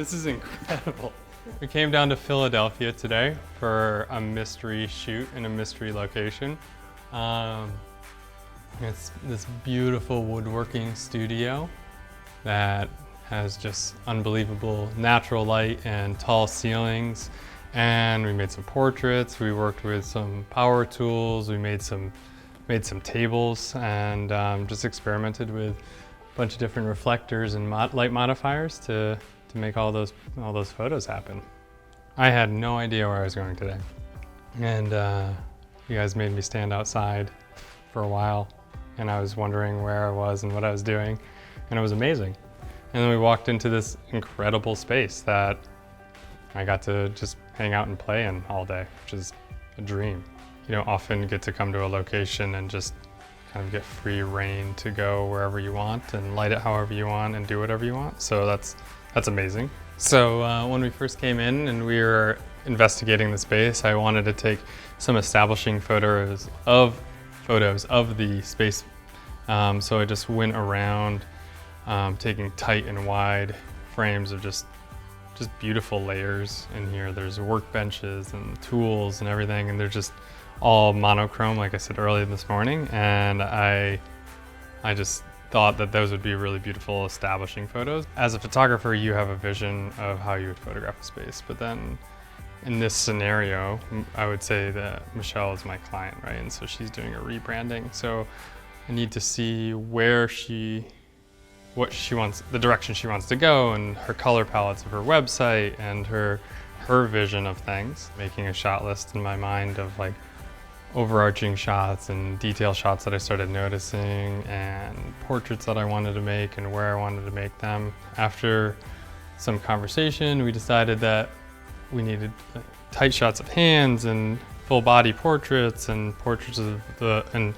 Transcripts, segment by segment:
This is incredible. We came down to Philadelphia today for a mystery shoot in a mystery location. It's this beautiful woodworking studio that has just unbelievable natural light and tall ceilings. And we made some portraits, we worked with some power tools, we made some tables, and just experimented with a bunch of different reflectors and light modifiers to make all those photos happen. I had no idea where I was going today. And you guys made me stand outside for a while, and I was wondering where I was and what I was doing, and it was amazing. And then we walked into this incredible space that I got to just hang out and play in all day, which is a dream. You don't often get to come to a location and just kind of get free reign to go wherever you want and light it however you want and do whatever you want. So that's amazing. So when we first came in and we were investigating the space, I wanted to take some establishing photos of the space. So I just went around taking tight and wide frames of just beautiful layers in here. There's workbenches and tools and everything, and they're just all monochrome, like I said earlier this morning. And I just thought that those would be really beautiful establishing photos. As a photographer, you have a vision of how you would photograph a space, but then in this scenario, I would say that Michelle is my client, right? And so she's doing a rebranding. So I need to see what she wants, the direction she wants to go, and her color palettes of her website and her vision of things. Making a shot list in my mind of like overarching shots and detail shots that I started noticing, and portraits that I wanted to make and where I wanted to make them. After some conversation, we decided that we needed tight shots of hands and full body portraits and portraits of and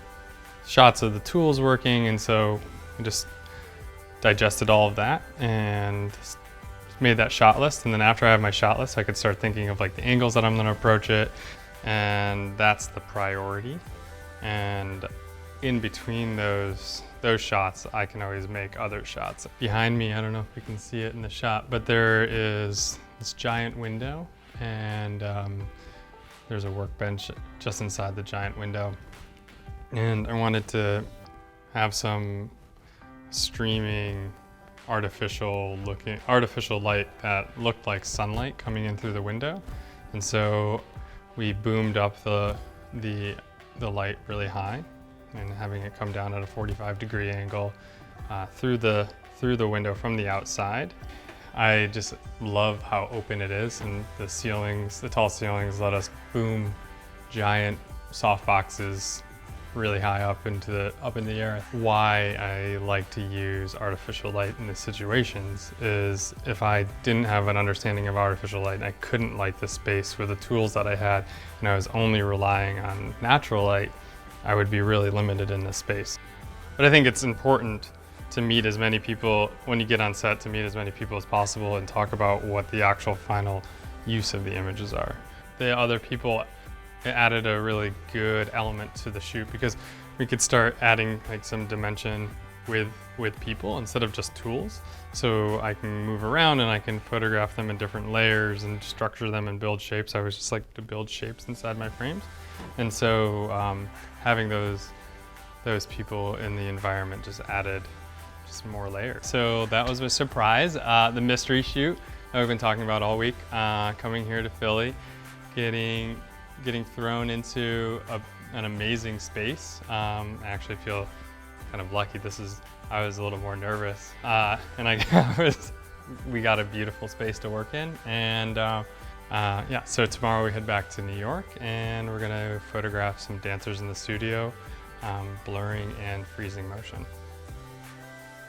shots of the tools working. And so we just digested all of that and made that shot list. And then after I have my shot list, I could start thinking of like the angles that I'm going to approach it. And that's the priority. And in between those shots, I can always make other shots. Behind me, I don't know if you can see it in the shot, but there is this giant window, and there's a workbench just inside the giant window. And I wanted to have some streaming artificial light that looked like sunlight coming in through the window. And so we boomed up the light really high and having it come down at a 45-degree angle through the window from the outside. I just love how open it is, and the tall ceilings let us boom giant soft boxes really high up in the air. Why I like to use artificial light in these situations is if I didn't have an understanding of artificial light and I couldn't light the space with the tools that I had, and I was only relying on natural light, I would be really limited in this space. But I think it's important to meet as many people, when you get on set, to meet as many people as possible and talk about what the actual final use of the images are. The other people, it added a really good element to the shoot because we could start adding like some dimension with people instead of just tools. So I can move around and I can photograph them in different layers and structure them and build shapes. I always just like to build shapes inside my frames. And so having those people in the environment just added just more layers. So that was a surprise. The mystery shoot that we've been talking about all week, coming here to Philly, getting thrown into an amazing space. I actually feel kind of lucky. I was a little more nervous, and we got a beautiful space to work in. And yeah, so tomorrow we head back to New York, and we're gonna photograph some dancers in the studio, blurring and freezing motion.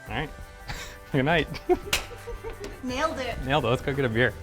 All right, good night. Nailed it. Nailed it, let's go get a beer.